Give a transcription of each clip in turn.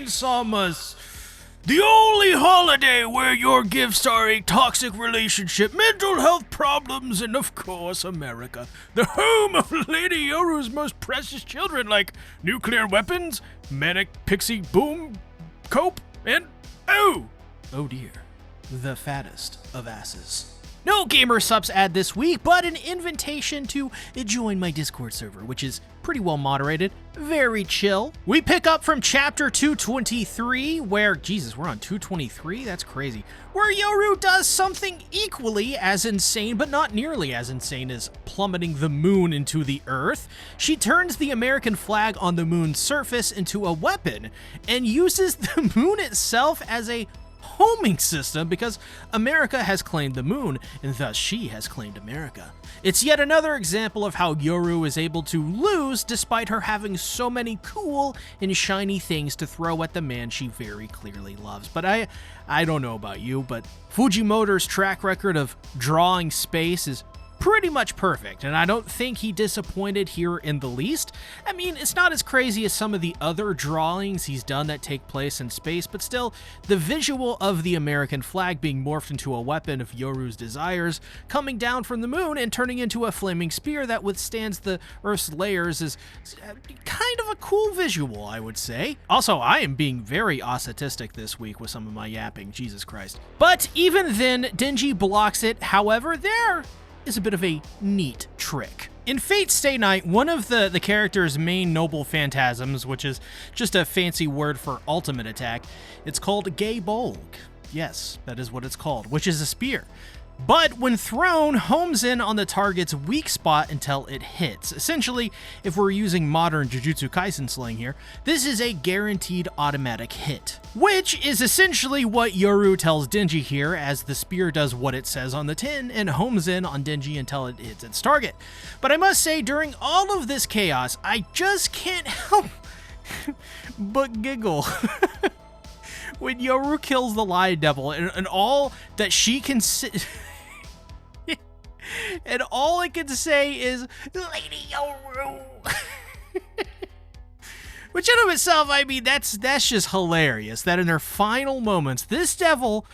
Chainsawmas. The only holiday where your gifts are a toxic relationship, mental health problems, and of course America, the home of Lady Yoru's most precious children like nuclear weapons, manic pixie boom, cope, and oh dear, the fattest of asses. No gamer subs ad this week, but an invitation to join my Discord server, which is pretty well moderated, very chill. We pick up from chapter 223, where, Jesus, we're on 223? That's crazy. Where Yoru does something equally as insane, but not nearly as insane as plummeting the moon into the earth. She turns the American flag on the moon's surface into a weapon, and uses the moon itself as a homing system because America has claimed the moon, and thus she has claimed America. It's yet another example of how Yoru is able to lose despite her having so many cool and shiny things to throw at the man she very clearly loves. But I don't know about you, but Fujimoto's track record of drawing space is pretty much perfect, and I don't think he disappointed here in the least. I mean, it's not as crazy as some of the other drawings he's done that take place in space, but still, the visual of the American flag being morphed into a weapon of Yoru's desires, coming down from the moon and turning into a flaming spear that withstands the Earth's layers is kind of a cool visual, I would say. Also, I am being very autistic this week with some of my yapping, Jesus Christ. But even then, Denji blocks it. However, there is a bit of a neat trick. In Fate Stay Night, one of the character's main noble phantasms, which is just a fancy word for ultimate attack, it's called Gay Bolg. Yes, that is what it's called, which is a spear. But when thrown, homes in on the target's weak spot until it hits. Essentially, if we're using modern Jujutsu Kaisen slang here, this is a guaranteed automatic hit. Which is essentially what Yoru tells Denji here, as the spear does what it says on the tin and homes in on Denji until it hits its target. But I must say, during all of this chaos, I just can't help but giggle. When Yoru kills the Lion Devil, and all that she can and all I can say is, Lady Yoru. Which in of itself, I mean, that's just hilarious, that in her final moments, this devil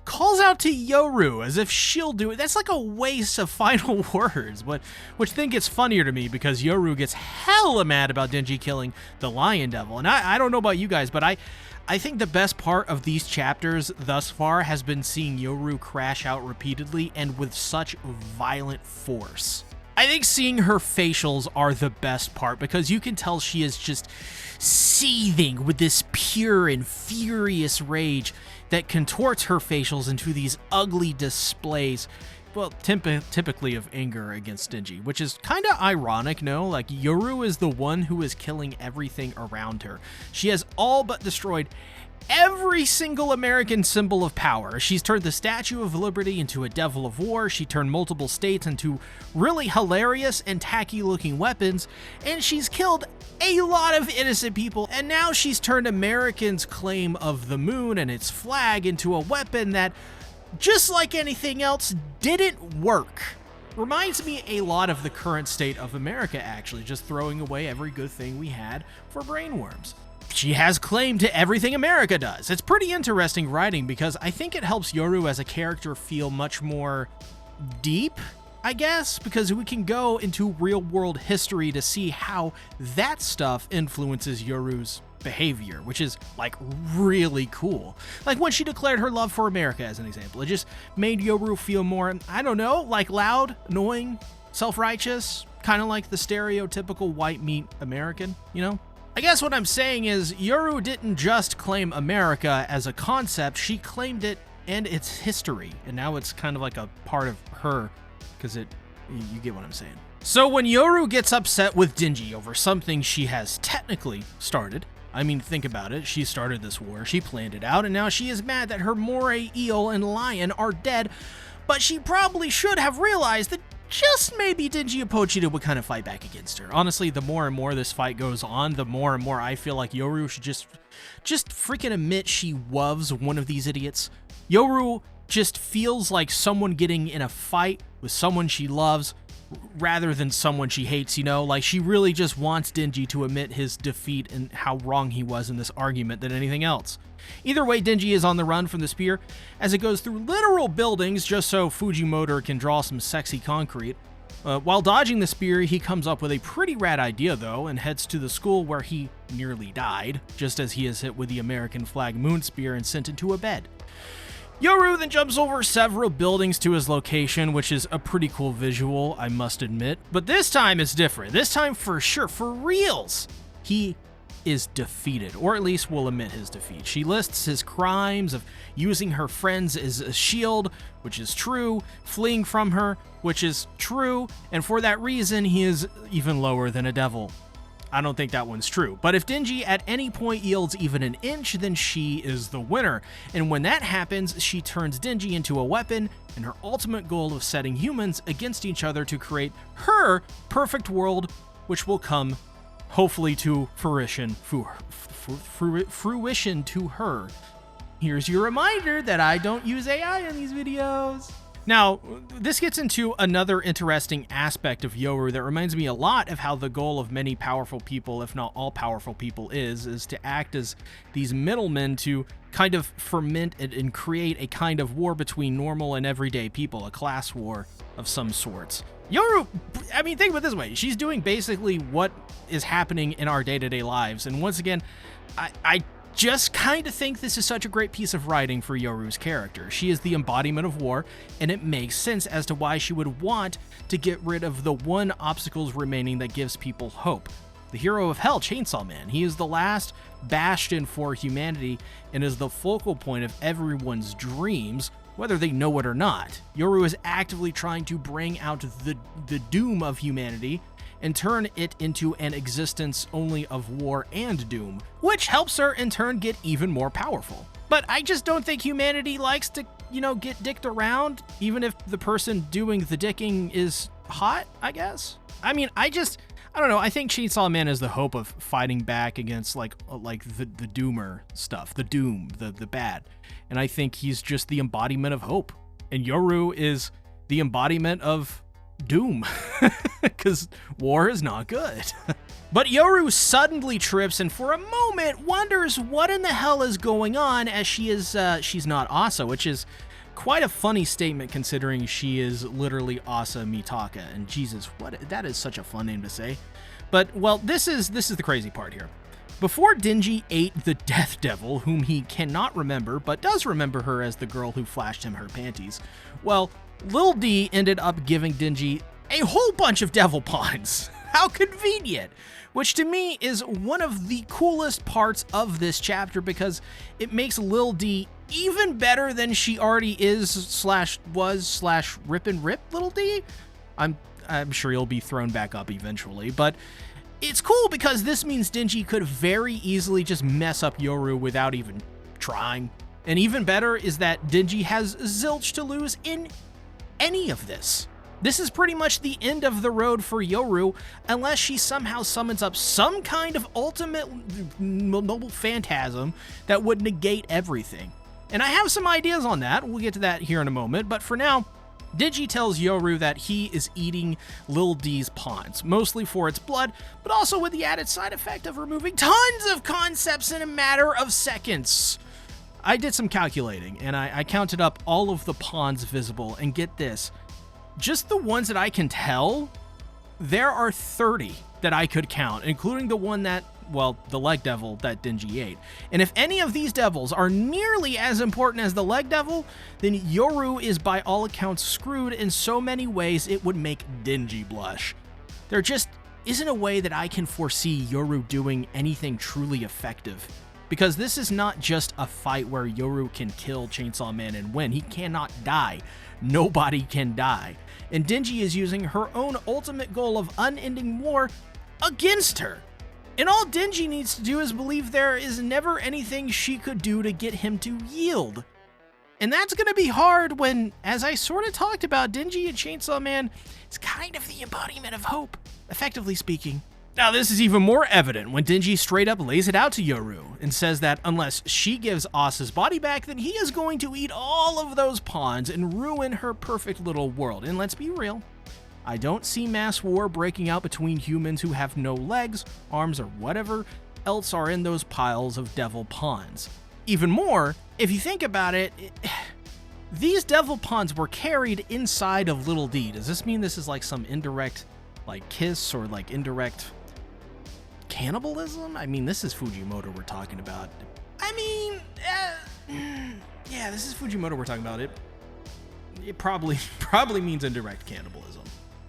calls out to Yoru as if she'll do it. That's like a waste of final words, which then gets funnier to me because Yoru gets hella mad about Denji killing the Lion Devil. And I don't know about you guys, but I think the best part of these chapters thus far has been seeing Yoru crash out repeatedly and with such violent force. I think seeing her facials are the best part because you can tell she is just seething with this pure and furious rage that contorts her facials into these ugly displays, well, typically of anger against Denji, which is kind of ironic, no? Like, Yoru is the one who is killing everything around her. She has all but destroyed every single American symbol of power. She's turned the Statue of Liberty into a Devil of War. She turned multiple states into really hilarious and tacky-looking weapons, and she's killed a lot of innocent people. And now she's turned Americans' claim of the moon and its flag into a weapon that, just like anything else, didn't work. Reminds me a lot of the current state of America, actually, just throwing away every good thing we had for brainworms. She has claim to everything America does. It's pretty interesting writing because I think it helps Yoru as a character feel much more deep, I guess, because we can go into real-world history to see how that stuff influences Yoru's behavior, which is, like, really cool. Like when she declared her love for America, as an example. It just made Yoru feel more, I don't know, like loud, annoying, self-righteous, kind of like the stereotypical white meat American, you know? I guess what I'm saying is Yoru didn't just claim America as a concept, she claimed it and its history, and now it's kind of like a part of her, because you get what I'm saying. So when Yoru gets upset with Denji over something she has technically started, I mean, think about it, she started this war, she planned it out, and now she is mad that her moray, eel, and lion are dead, but she probably should have realized that just maybe Denji and Pochita would kind of fight back against her. Honestly, the more and more this fight goes on, the more and more I feel like Yoru should just freaking admit she loves one of these idiots. Yoru just feels like someone getting in a fight with someone she loves rather than someone she hates, you know? Like, she really just wants Denji to admit his defeat and how wrong he was in this argument than anything else. Either way, Denji is on the run from the spear as it goes through literal buildings just so Fujimoto can draw some sexy concrete. While dodging the spear, he comes up with a pretty rad idea, though, and heads to the school where he nearly died, just as he is hit with the American flag moon spear and sent into a bed. Yoru then jumps over several buildings to his location, which is a pretty cool visual, I must admit. But this time it's different. This time, for sure, for reals, he is defeated, or at least will admit his defeat. She lists his crimes of using her friends as a shield, which is true, fleeing from her, which is true, and for that reason, he is even lower than a devil. I don't think that one's true. But if Denji at any point yields even an inch, then she is the winner. And when that happens, she turns Denji into a weapon in her ultimate goal of setting humans against each other to create her perfect world, which will come, hopefully, to fruition to her. Here's your reminder that I don't use AI in these videos. Now, this gets into another interesting aspect of Yoru that reminds me a lot of how the goal of many powerful people, if not all powerful people, is to act as these middlemen to kind of ferment and create a kind of war between normal and everyday people, a class war of some sorts. Yoru, I mean, think of it this way. She's doing basically what is happening in our day-to-day lives. And once again, I just kind of think this is such a great piece of writing for Yoru's character. She is the embodiment of war, and it makes sense as to why she would want to get rid of the one obstacles remaining that gives people hope. The hero of hell, Chainsaw Man. He is the last bastion for humanity and is the focal point of everyone's dreams, whether they know it or not. Yoru is actively trying to bring out the doom of humanity and turn it into an existence only of war and doom, which helps her in turn get even more powerful. But I just don't think humanity likes to, get dicked around, even if the person doing the dicking is hot, I guess. I mean, I don't know. I think Chainsaw Man is the hope of fighting back against like the doomer stuff, the doom, the bad. And I think he's just the embodiment of hope. And Yoru is the embodiment of doom, because war is not good. But Yoru suddenly trips and for a moment wonders what in the hell is going on, as she's not Asa, which is quite a funny statement considering she is literally Asa Mitaka. And Jesus, that is such a fun name to say. But well, this is the crazy part here. Before Denji ate the Death Devil, whom he cannot remember, but does remember her as the girl who flashed him her panties, well, Lil D ended up giving Denji a whole bunch of devil pawns. How convenient! Which to me is one of the coolest parts of this chapter because it makes Lil D even better than she already is /was /rip and rip Lil D. I'm sure he'll be thrown back up eventually, but it's cool because this means Denji could very easily just mess up Yoru without even trying. And even better is that Denji has zilch to lose in any of this. This is pretty much the end of the road for Yoru unless she somehow summons up some kind of ultimate noble phantasm that would negate everything. And I have some ideas on that. We'll get to that here in a moment, but for now, Denji tells Yoru that he is eating Lil D's pawns, mostly for its blood, but also with the added side effect of removing tons of concepts in a matter of seconds. I did some calculating, and I counted up all of the pawns visible, and get this, just the ones that I can tell, there are 30 that I could count, including the one that, well, the leg devil that Denji ate. And if any of these devils are nearly as important as the leg devil, then Yoru is by all accounts screwed in so many ways it would make Denji blush. There just isn't a way that I can foresee Yoru doing anything truly effective. Because this is not just a fight where Yoru can kill Chainsaw Man and win. He cannot die. Nobody can die. And Denji is using her own ultimate goal of unending war against her. And all Denji needs to do is believe there is never anything she could do to get him to yield. And that's going to be hard when, as I sort of talked about, Denji and Chainsaw Man is kind of the embodiment of hope, effectively speaking. Now, this is even more evident when Denji straight up lays it out to Yoru and says that unless she gives Asa's body back, then he is going to eat all of those pawns and ruin her perfect little world. And let's be real, I don't see mass war breaking out between humans who have no legs, arms, or whatever else are in those piles of devil pawns. Even more, if you think about it, these devil pawns were carried inside of Lil D. Does this mean this is like some indirect, like, kiss or like indirect cannibalism? I mean, this is Fujimoto we're talking about. I mean, yeah, this is Fujimoto we're talking about. It probably means indirect cannibalism.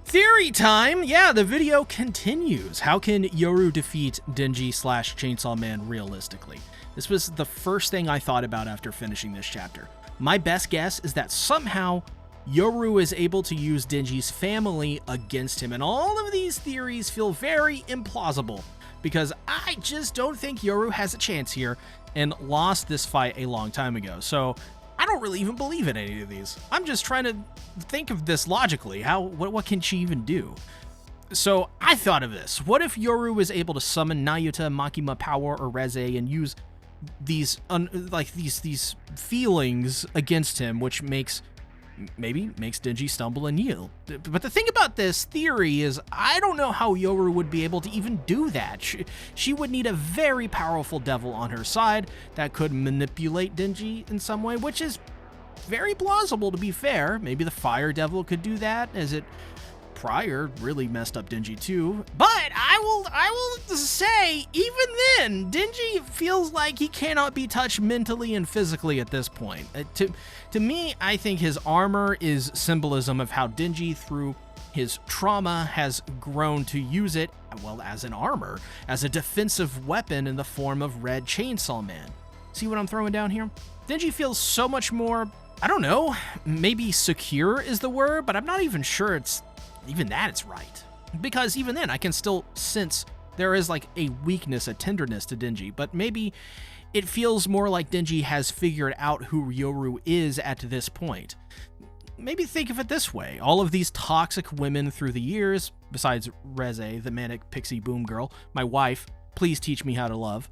Theory time! Yeah, the video continues. How can Yoru defeat Denji / Chainsaw Man realistically? This was the first thing I thought about after finishing this chapter. My best guess is that somehow Yoru is able to use Denji's family against him, and all of these theories feel very implausible because I just don't think Yoru has a chance here and lost this fight a long time ago. So I don't really even believe in any of these. I'm just trying to think of this logically. What can she even do? So I thought of this. What if Yoru is able to summon Nayuta, Makima Power, or Reze and use these these feelings against him, which maybe makes Denji stumble and yield. But the thing about this theory is I don't know how Yoru would be able to even do that. She would need a very powerful devil on her side that could manipulate Denji in some way, which is very plausible to be fair. Maybe the fire devil could do that, as it prior really messed up Denji too. But I will say, even then, Denji feels like he cannot be touched mentally and physically at this point. To me, I think his armor is symbolism of how Denji, through his trauma, has grown to use it, well, as an armor, as a defensive weapon in the form of Red Chainsaw Man. See what I'm throwing down here? Denji feels so much more, I don't know, maybe secure is the word, but I'm not even sure it's right. Because even then, I can still sense there is like a weakness, a tenderness to Denji, but maybe it feels more like Denji has figured out who Yoru is at this point. Maybe think of it this way. All of these toxic women through the years, besides Reze, the manic pixie boom girl, my wife, please teach me how to love,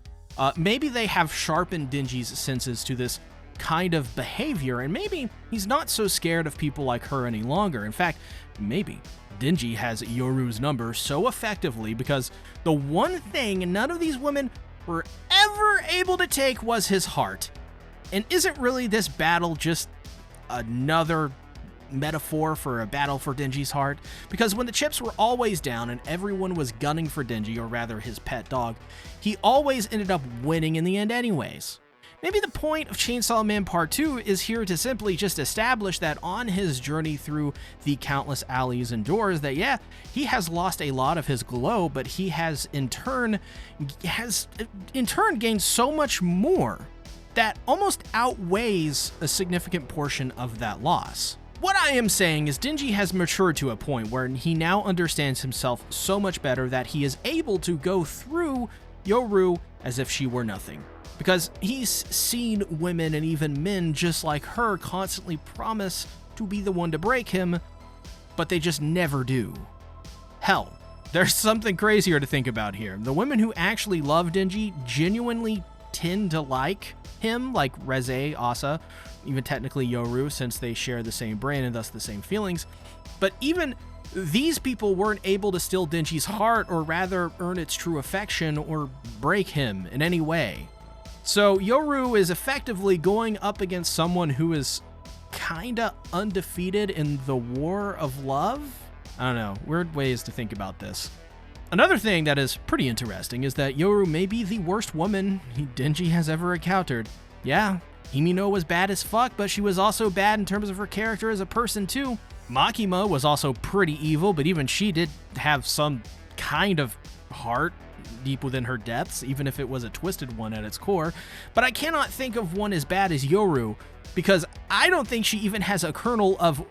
maybe they have sharpened Denji's senses to this kind of behavior, and maybe he's not so scared of people like her any longer. In fact, maybe Denji has Yoru's number so effectively because the one thing none of these women were ever able to take was his heart. And isn't really this battle just another metaphor for a battle for Denji's heart? Because when the chips were always down and everyone was gunning for Denji, or rather his pet dog, he always ended up winning in the end anyways. Maybe the point of Chainsaw Man Part 2 is here to simply just establish that on his journey through the countless alleys and doors that, yeah, he has lost a lot of his glow, but he has in turn gained so much more that almost outweighs a significant portion of that loss. What I am saying is Denji has matured to a point where he now understands himself so much better that he is able to go through Yoru as if she were nothing. Because he's seen women and even men just like her constantly promise to be the one to break him, but they just never do. Hell, there's something crazier to think about here. The women who actually love Denji genuinely tend to like him, like Reze, Asa, even technically Yoru, since they share the same brain and thus the same feelings. But even these people weren't able to steal Denji's heart, or rather earn its true affection or break him in any way. So Yoru is effectively going up against someone who is kinda undefeated in the war of love? I don't know, weird ways to think about this. Another thing that is pretty interesting is that Yoru may be the worst woman Denji has ever encountered. Yeah, Himino was bad as fuck, but she was also bad in terms of her character as a person too. Makima was also pretty evil, but even she did have some kind of heart deep within her depths, even if it was a twisted one at its core. But I cannot think of one as bad as Yoru, because I don't think she even has a kernel of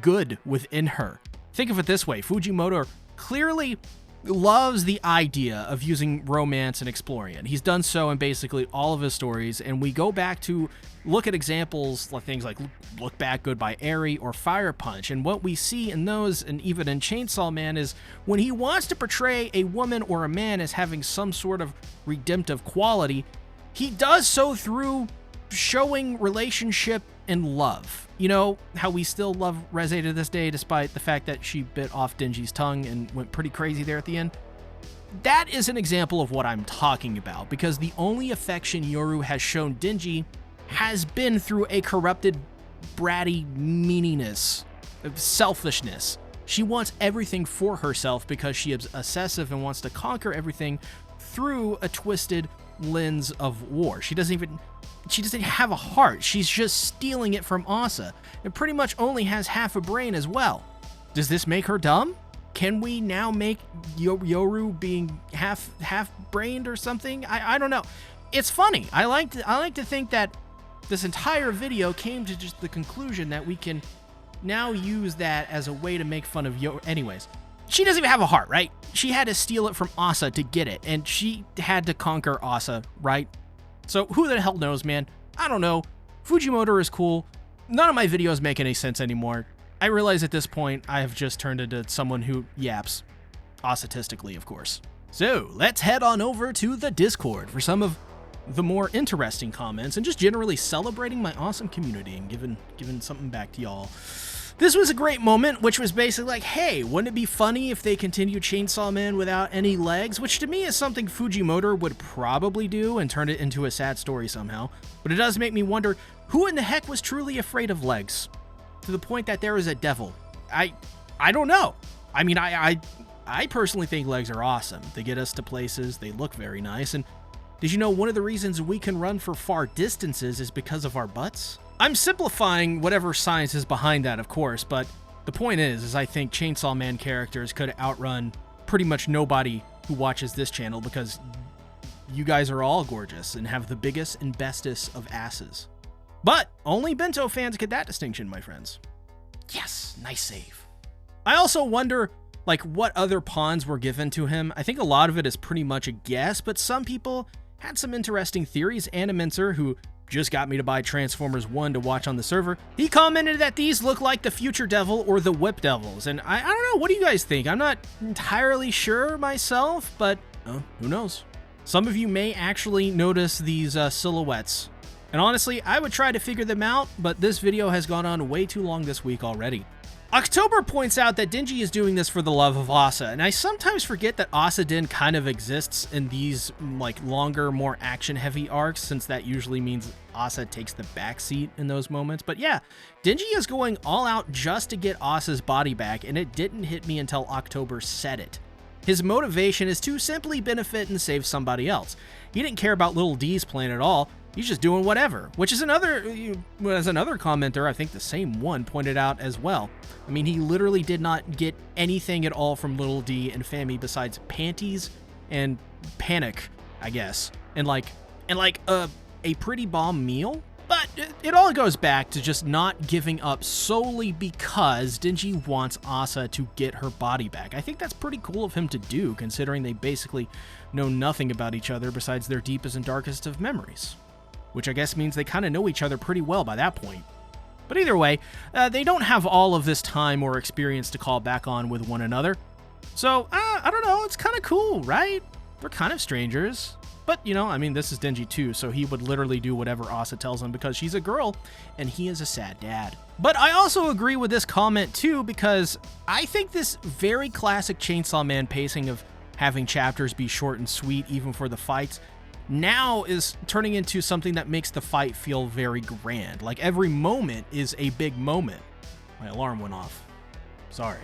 good within her. Think of it this way, Fujimoto clearly loves the idea of using romance and exploring it. He's done so in basically all of his stories, and we go back to look at examples like things like Look Back, Goodbye Eri, or Fire Punch, and what we see in those, and even in Chainsaw Man, is when he wants to portray a woman or a man as having some sort of redemptive quality, he does so through showing relationship and love. You know how we still love CRAZIER to this day, despite the fact that she bit off Denji's tongue and went pretty crazy there at the end? That is an example of what I'm talking about, because the only affection Yoru has shown Denji has been through a corrupted, bratty meaniness, selfishness. She wants everything for herself because she is obsessive and wants to conquer everything through a twisted lens of war. She doesn't have a heart. She's just stealing it from Asa, and pretty much only has half a brain as well. Does this make her dumb? Can we now make Yoru being half-brained or something? I don't know. It's funny. I like to think that this entire video came to just the conclusion that we can now use that as a way to make fun of Yoru. Anyways, she doesn't even have a heart, right? She had to steal it from Asa to get it, and she had to conquer Asa, right? So who the hell knows, man? I don't know. Fujimoto is cool. None of my videos make any sense anymore. I realize at this point I have just turned into someone who yaps. Autistically, of course. So let's head on over to the Discord for some of the more interesting comments and just generally celebrating my awesome community and giving something back to y'all. This was a great moment, which was basically like, hey, wouldn't it be funny if they continued Chainsaw Man without any legs? Which to me is something Fujimoto would probably do and turn it into a sad story somehow. But it does make me wonder, who in the heck was truly afraid of legs? To the point that there is a devil. I don't know. I mean, I personally think legs are awesome. They get us to places, they look very nice, and did you know one of the reasons we can run for far distances is because of our butts? I'm simplifying whatever science is behind that, of course, but the point is I think Chainsaw Man characters could outrun pretty much nobody who watches this channel because you guys are all gorgeous and have the biggest and bestest of asses. But only Bento fans get that distinction, my friends. Yes, nice save. I also wonder, like, what other pawns were given to him. I think a lot of it is pretty much a guess, but some people had some interesting theories. Animenser, who just got me to buy Transformers 1 to watch on the server, he commented that these look like the Future Devil or the Whip Devils. And I don't know, what do you guys think? I'm not entirely sure myself, but who knows? Some of you may actually notice these silhouettes. And honestly, I would try to figure them out, but this video has gone on way too long this week already. October points out that Denji is doing this for the love of Asa, and I sometimes forget that Asa-den kind of exists in these like longer, more action-heavy arcs, since that usually means Asa takes the backseat in those moments. But yeah, Denji is going all out just to get Asa's body back, and it didn't hit me until October said it. His motivation is to simply benefit and save somebody else. He didn't care about Lil D's plan at all. He's just doing whatever, which is another commenter, I think the same one, pointed out as well. I mean, he literally did not get anything at all from Lil D and Fami besides panties and panic, I guess, and like a pretty bomb meal. But it all goes back to just not giving up solely because Denji wants Asa to get her body back. I think that's pretty cool of him to do, considering they basically know nothing about each other besides their deepest and darkest of memories. Which I guess means they kind of know each other pretty well by that point. But either way, they don't have all of this time or experience to call back on with one another. So, I don't know, it's kind of cool, right? They're kind of strangers. But, you know, I mean, this is Denji too, so he would literally do whatever Asa tells him because she's a girl and he is a sad dad. But I also agree with this comment too, because I think this very classic Chainsaw Man pacing of having chapters be short and sweet even for the fights now is turning into something that makes the fight feel very grand. Like every moment is a big moment. My alarm went off. Sorry.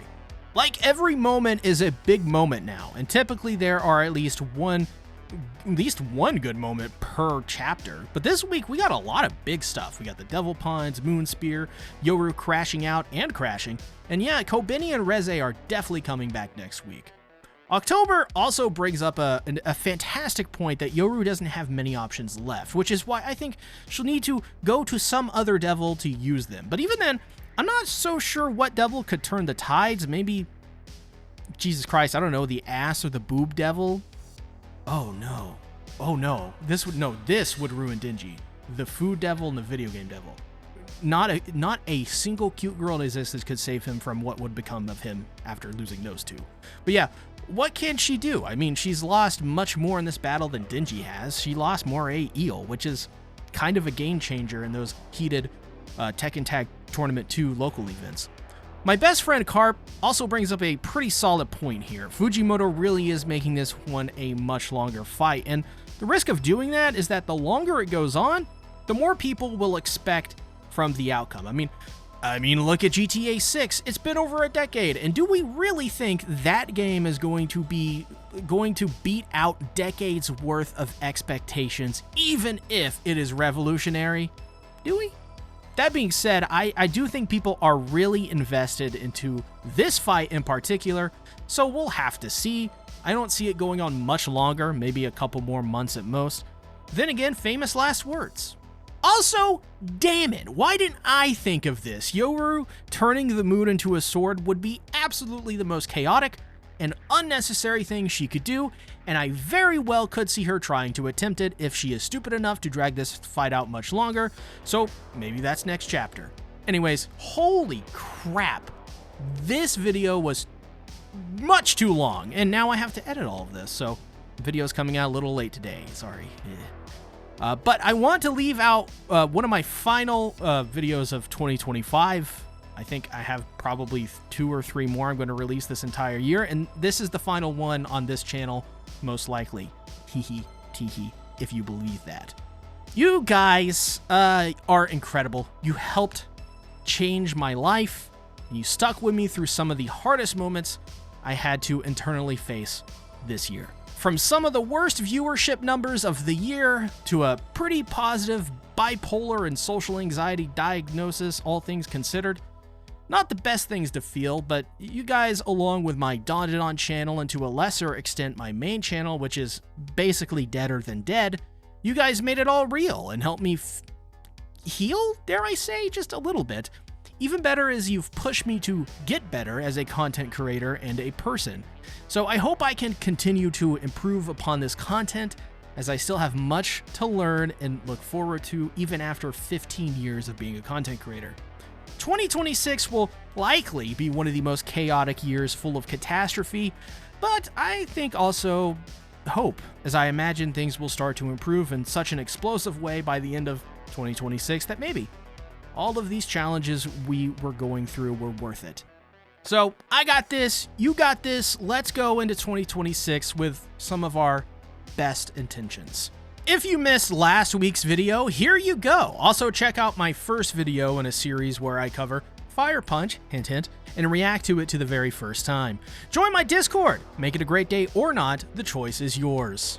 Like every moment is a big moment now, and typically there are at least one good moment per chapter. But this week we got a lot of big stuff. We got the Devil Pawns, Moon Spear, Yoru crashing out and crashing, and yeah, Kobeni and CRAZIER are definitely coming back next week. October also brings up a fantastic point that Yoru doesn't have many options left, which is why I think she'll need to go to some other devil to use them. But even then, I'm not so sure what devil could turn the tides. Maybe, Jesus Christ, I don't know, the ass or the boob devil? Oh no. Oh no. This would ruin Denji. The food devil and the video game devil. Not a single cute girl in existence could save him from what would become of him after losing those two. But yeah, what can she do? I mean, she's lost much more in this battle than Denji has. She lost Moray Eel, which is kind of a game changer in those heated Tekken Tag Tournament 2 local events. My best friend Carp also brings up a pretty solid point here. Fujimoto really is making this one a much longer fight, and the risk of doing that is that the longer it goes on, the more people will expect from the outcome. I mean, look at GTA 6. It's been over a decade, and do we really think that game is going to beat out decades worth of expectations, even if it is revolutionary? Do we? That being said, I do think people are really invested into this fight in particular, so we'll have to see. I don't see it going on much longer, maybe a couple more months at most. Then again, famous last words. Also, damn it, why didn't I think of this? Yoru turning the moon into a sword would be absolutely the most chaotic and unnecessary thing she could do, and I very well could see her trying to attempt it if she is stupid enough to drag this fight out much longer, so maybe that's next chapter. Anyways, holy crap, this video was much too long, and now I have to edit all of this, so the video's coming out a little late today, sorry. But I want to leave out one of my final videos of 2025. I think I have probably 2 or 3 more I'm going to release this entire year, and this is the final one on this channel, most likely. Hee hee, if you believe that. You guys are incredible. You helped change my life, and you stuck with me through some of the hardest moments I had to internally face this year. From some of the worst viewership numbers of the year to a pretty positive bipolar and social anxiety diagnosis, all things considered. Not the best things to feel, but you guys, along with my Daunted channel and to a lesser extent my main channel, which is basically deader than dead, you guys made it all real and helped me heal, dare I say, just a little bit. Even better is you've pushed me to get better as a content creator and a person. So I hope I can continue to improve upon this content, as I still have much to learn and look forward to even after 15 years of being a content creator. 2026 will likely be one of the most chaotic years, full of catastrophe, but I think also hope, as I imagine things will start to improve in such an explosive way by the end of 2026 that maybe all of these challenges we were going through were worth it. So I got this, you got this, let's go into 2026 with some of our best intentions. If you missed last week's video, here you go. Also check out my first video in a series where I cover Fire Punch, hint hint, and react to it the very first time. Join my Discord. Make it a great day or not, the choice is yours.